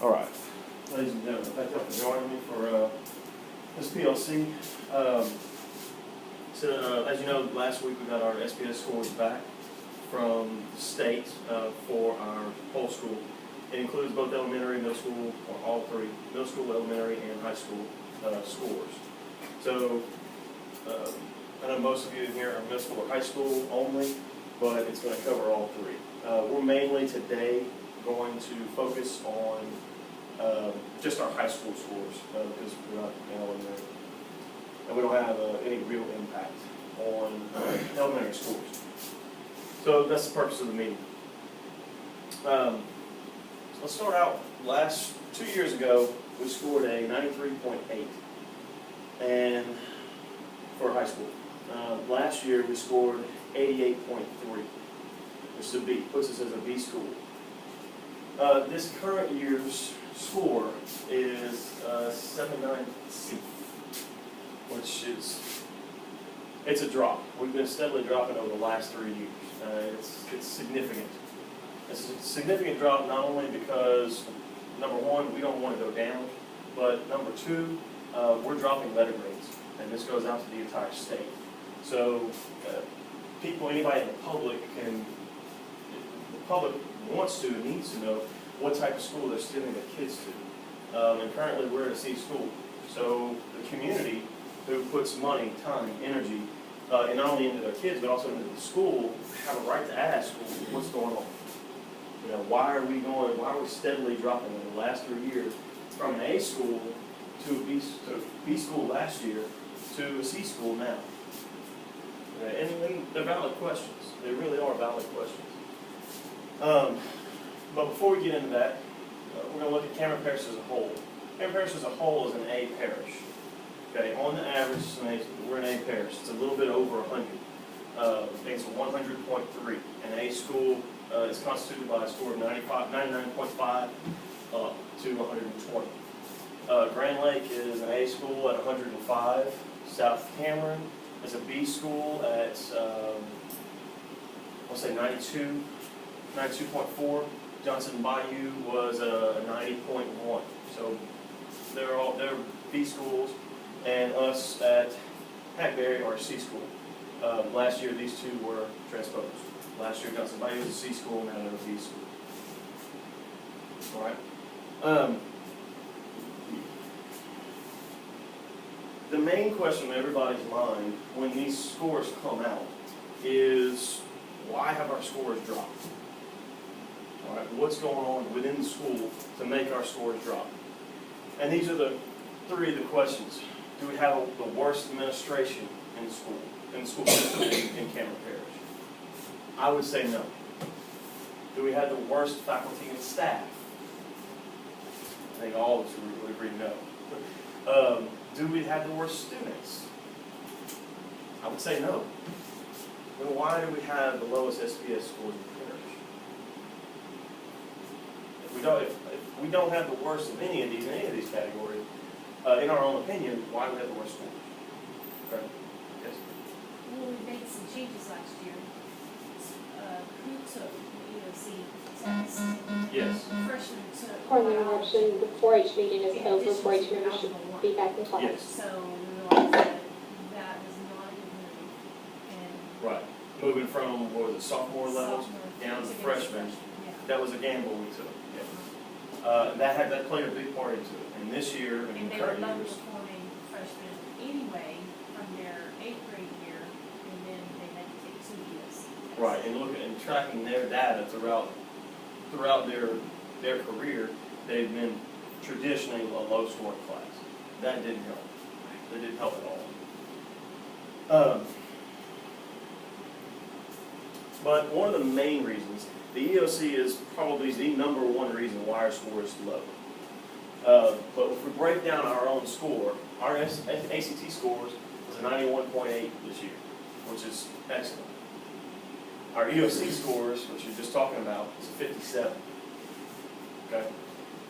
All right, ladies and gentlemen, thank you for joining me for this PLC. As you know, last week we got our SPS scores back from the state for our whole school. It includes both elementary, middle school, or all three, middle school, elementary, and high school scores. So I know most of you in here are middle school or high school only, but it's going to cover all three. We're mainly today going to focus on just our high school scores because we're not in elementary. And we don't have any real impact on elementary scores. So that's the purpose of the meeting. Let's start out. 2 years ago, we scored a 93.8 and for high school. Last year, we scored 88.3, which is a B, puts us as a B school. This current year's score is 79C, which is, it's a drop. We've been steadily dropping over the last 3 years. It's significant. It's a significant drop not only because, number one, we don't want to go down, but number two, we're dropping letter grades, and this goes out to the entire state. So anybody in the public wants to, needs to know what type of school they're sending their kids to. And currently we're at a C school. So the community who puts money, time, energy, and not only into their kids, but also into the school, have a right to ask, what's going on? You know, why are we steadily dropping in the last 3 years from an A school to a B school last year to a C school now? Okay, and they're valid questions. They really are valid questions. But before we get into that, we're going to look at Cameron Parish as a whole. Cameron Parish as a whole is an A parish. Okay, on the average, we're an A parish. It's a little bit over 100. I think it's a 100.3. An A school is constituted by a score of 99.5 to 120. Grand Lake is an A school at 105. South Cameron is a B school at, I'll say 92.4. Johnson Bayou was a 90.1. So they're B schools, and us at Hackberry are a C school. Last year these two were transposed. Last year Johnson Bayou was a C school, now they're a B school. All right. The main question in everybody's mind when these scores come out is, why have our scores dropped? All right, what's going on within the school to make our scores drop? And these are the three of the questions. Do we have the worst administration in the school system in Cameron Parish? I would say no. Do we have the worst faculty and staff? I think all of us would agree no. Do we have the worst students? I would say no. Then why do we have the lowest SPS scores in the parish? If we don't have the worst of any of these categories, in our own opinion, why do we have the worst scores? Okay. Yes. Well, we made some changes last year. Who took the EOC test? Yes. Freshmen took. Pardon the interruption, the 4-H meeting is over, 4-H members should be back in class. Yes. So we realized that was not a good move. And Right. Moving from, what was it, sophomore levels down to freshmen. Yeah. That was a gamble we took. Yeah. That played a big part into it. And this year, And in they were current low years, performing freshmen anyway from their 8th grade year, and then they had to take 2 EOC. right, and looking and tracking their data throughout their career, they've been traditionally a low scoring class. That didn't help. That didn't help at all. But one of the main reasons, the EOC is probably the number one reason why our score is low. But if we break down our own score, our ACT scores was a 91.8 this year, which is excellent. Our EOC scores, which you're just talking about, is 57. Okay?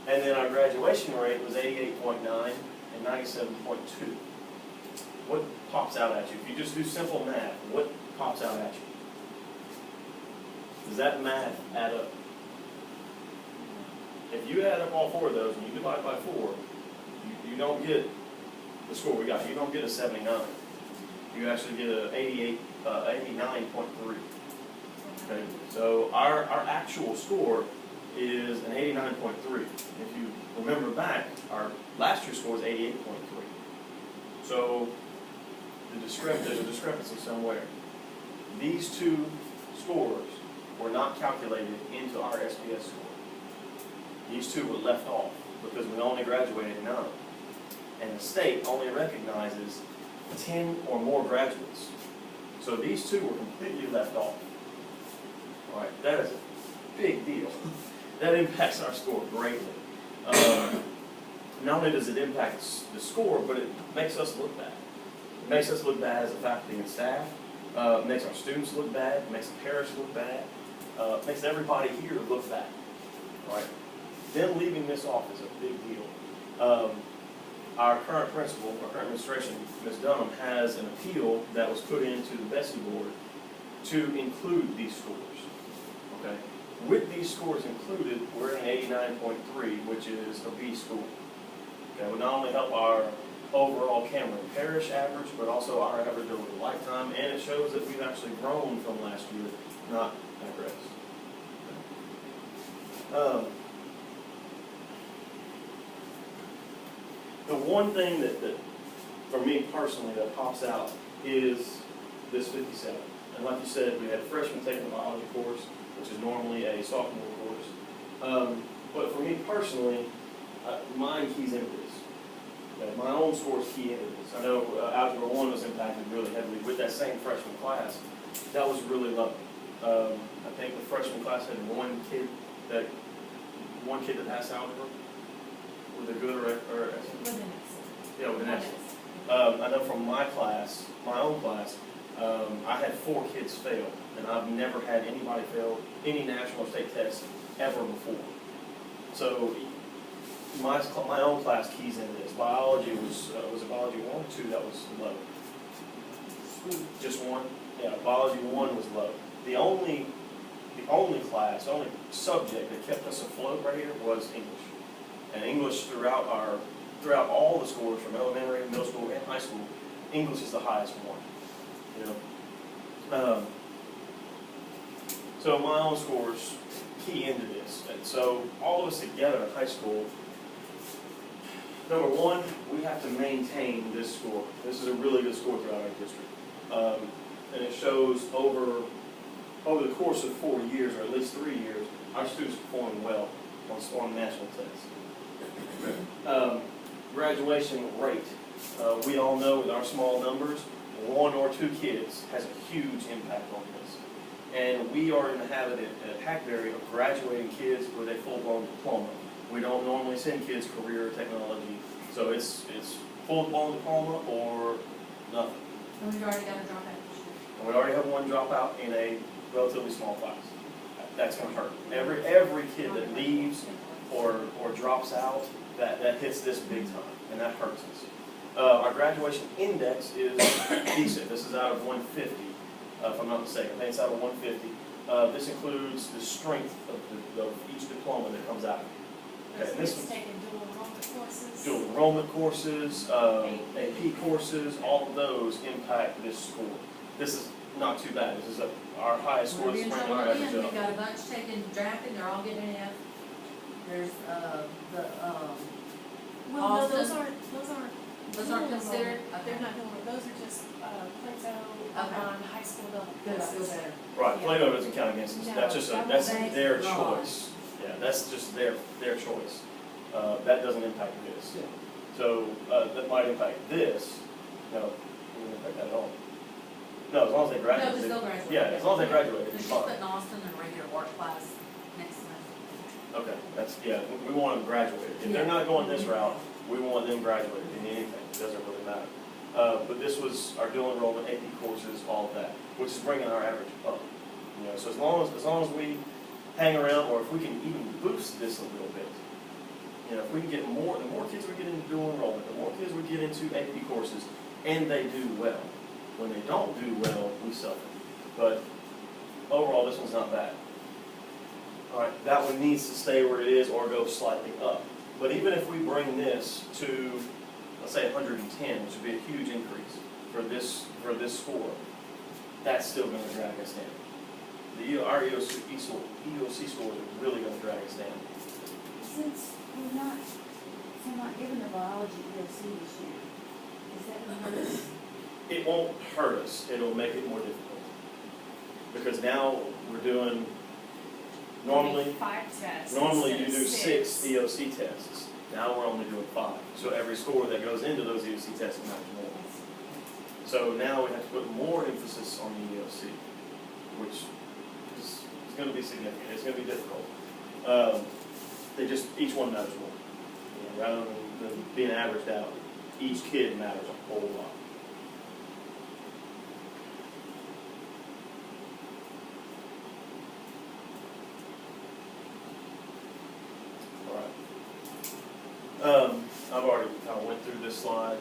And then our graduation rate was 88.9 and 97.2. What pops out at you? If you just do simple math, what pops out at you? Does that math add up? If you add up all 4 of those and you divide by 4, you don't get the score we got. You don't get a 79. You actually get a 89.3. Okay, so our actual score is an 89.3. If you remember back, our last year's score was 88.3. So there's a discrepancy somewhere. These 2 scores were not calculated into our SPS score. These 2 were left off because we only graduated 9. And the state only recognizes 10 or more graduates. So these 2 were completely left off. All right, that is a big deal. That impacts our score greatly. Not only does it impact the score, but it makes us look bad. It makes us look bad as a faculty and staff. It makes our students look bad. It makes the parish look bad. It makes everybody here look bad. All right. Them leaving this off is a big deal. Our current principal, our current administration, Ms. Dunham, has an appeal that was put into the Bessie Board to include these scores. Okay? With these scores included, we're at an 89.3, which is a B score. Okay? It would not only help our overall Cameron Parish average, but also our average over the lifetime, and it shows that we've actually grown from last year, not digressed. The one thing that for me personally, that pops out is this 57. And like you said, we had a freshman taking a biology course, which is normally a sophomore course. But for me personally, mine keys into this. Okay, my own scores key into this. I know Algebra 1 was impacted really heavily with that same freshman class. That was really lovely. I think the freshman class had one kid that passed algebra with a good or yeah, with an excellent. I know from my class, my own class, I had 4 kids fail, and I've never had anybody fail any national or state test ever before. So my own class keys into this. Biology was it biology 1 or 2 that was low? Just 1? Yeah, biology 1 was low. The only class, the only subject that kept us afloat right here was English. And English throughout all the scores from elementary, middle school, and high school, English is the highest one. You know. So my own scores key into this. And so all of us together in high school, number 1, we have to maintain this score. This is a really good score throughout our district. And it shows over the course of 4 years, or at least 3 years, our students performing well on national tests. Graduation rate. We all know with our small numbers, 1 or 2 kids has a huge impact on this. And we are in the habit at Hackberry of graduating kids with a full-blown diploma. We don't normally send kids career technology, so it's full-blown diploma or nothing. And we've already got a dropout this year. And we already have 1 dropout in a relatively small class. That's going to hurt. Every kid that leaves or drops out, that hits this big time, and that hurts us. Our graduation index is decent. This is out of 150, if I'm not mistaken. I think it's out of 150. This includes the strength of each diploma that comes out. Okay, and this is taking dual enrollment courses. Dual enrollment courses, AP courses, all of those impact this score. This is not too bad. This is our highest score. This is bringing our average up. We've got a bunch taking drafting, they're all getting an F. There's Well, no, Austin. those aren't Those aren't dual considered? enrollment. They're not dual enrollment. Those are just Plato Okay. on high school level. Good, still better. Right, Yeah. Plato doesn't count against us. No, That's just double that's bank, their wrong. choice. Yeah, that's just their choice. That doesn't impact this. So that might impact this. No, it wouldn't impact that at all. No, as long as they No, graduate. just go graduate. Yeah, as long as they graduate, They're it's just fine. putting Austin in a regular work class next semester. Okay, we want them graduated. If they're not going this route, we want them graduated in anything. It doesn't really matter. But this was our dual enrollment, AP courses, all of that, which is bringing our average up. You know, so as long as we hang around, or if we can even boost this a little bit, you know, if we can get the more kids we get into dual enrollment, the more kids we get into AP courses, and they do well. When they don't do well, we suffer. But overall, this one's not bad. All right, that one needs to stay where it is or go slightly up. But even if we bring this to, let's say 110, which would be a huge increase for this score, that's still going to drag us down. Our EOC scores are really going to drag us down. Since we're not given the biology EOC this year, is that going to hurt us? It won't hurt us, it'll make it more difficult. Because now we're doing, normally 5 tests. you instead do of 6 EOC tests. Now we're only doing 5. So every score that goes into those EOC tests matters more. So now we have to put more emphasis on the EOC, which is going to be significant. It's going to be difficult. Each one matters more. You know, rather than being averaged out, each kid matters a whole lot. I've already kind of went through this slide.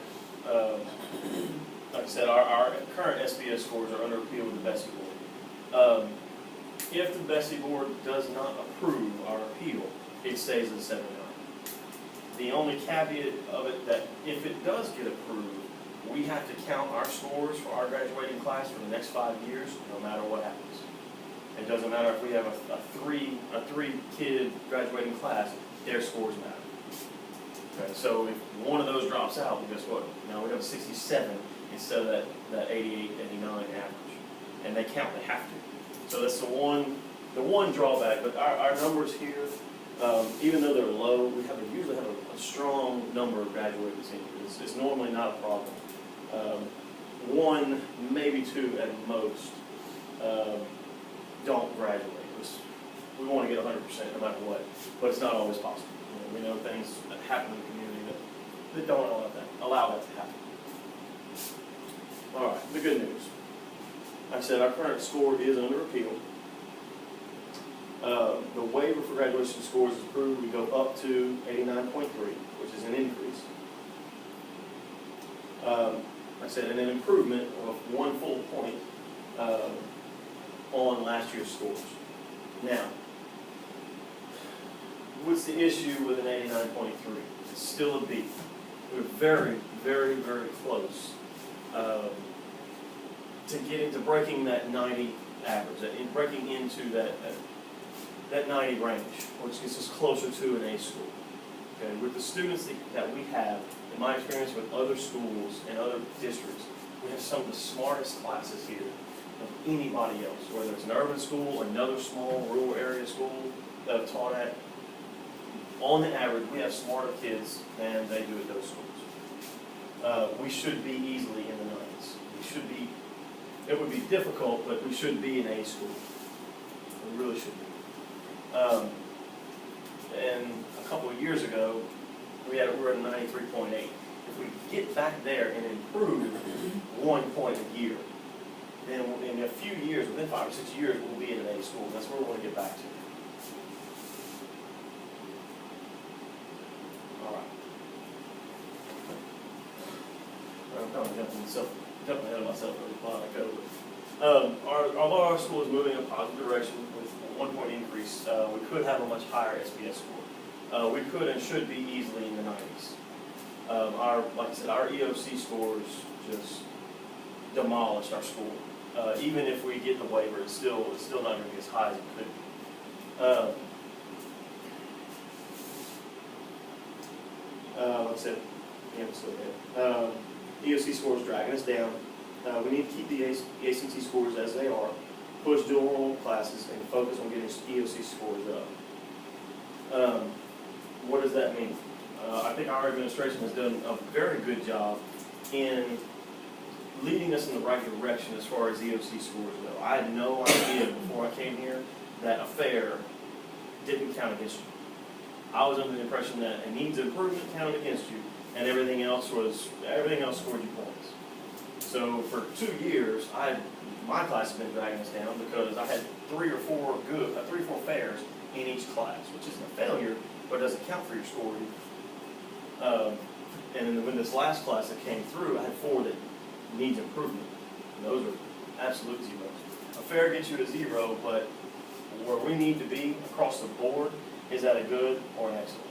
Like I said, our current SBS scores are under appeal with the Bessie Board. If the Bessie Board does not approve our appeal, it stays at 79. The only caveat of it that if it does get approved, we have to count our scores for our graduating class for the next 5 years, no matter what happens. It doesn't matter if we have a three kid graduating class, their scores matter. Okay, so if one of those drops out, well, guess what? Now we have a 67 instead of that 88, 89 average. And they count, they have to. So that's the one drawback. But our numbers here, even though they're low, we usually have a strong number of graduating seniors. It's normally not a problem. 1, maybe 2 at most don't graduate. We want to get 100% no matter what, but it's not always possible. We know things that happen in the community that don't allow that to happen. All right, the good news. Like I said, our current score is under appeal. The waiver for graduation scores is approved. We go up to 89.3, which is an increase. Like I said, and an improvement of 1 full point on last year's scores. Now, what's the issue with an 89.3? It's still a B. We're very, very, very close to getting to breaking that 90 average, breaking into that 90 range, which gets us closer to an A school. Okay, with the students that we have, in my experience with other schools and other districts, we have some of the smartest classes here of anybody else, whether it's an urban school, another small rural area school that I've taught at. On the average, we have smarter kids than they do at those schools. We should be easily in the 90s. It would be difficult, but we should be in A school. We really should be. And a couple of years ago, we were at 93.8. If we get back there and improve 1 point a year, then in a few years, within 5 or 6 years, we'll be in an A school. That's where we want to get back to. I'm kind of jumping ahead of myself every plot I go. Although our school is moving in a positive direction with a 1 point increase, we could have a much higher SBS score. We could and should be easily in the 90s. Like I said, our EOC scores just demolished our school. Even if we get the waiver, it's still not going to be as high as it could be. Like I said, EOC scores dragging us down. We need to keep the ACT scores as they are, push dual enrollment classes, and focus on getting EOC scores up. What does that mean? I think our administration has done a very good job in leading us in the right direction as far as EOC scores go. I had no idea before I came here that a fair didn't count against you. I was under the impression that a needs improvement counted against you, and everything else scored you points. So for 2 years, my class has been dragging us down because I had 3 or 4 fairs in each class, which isn't a failure, but it doesn't count for your score either. And then when this last class that came through, I had 4 that needs improvement. And those are absolute zeros. A fair gets you to 0, but where we need to be across the board is at a good or an excellent.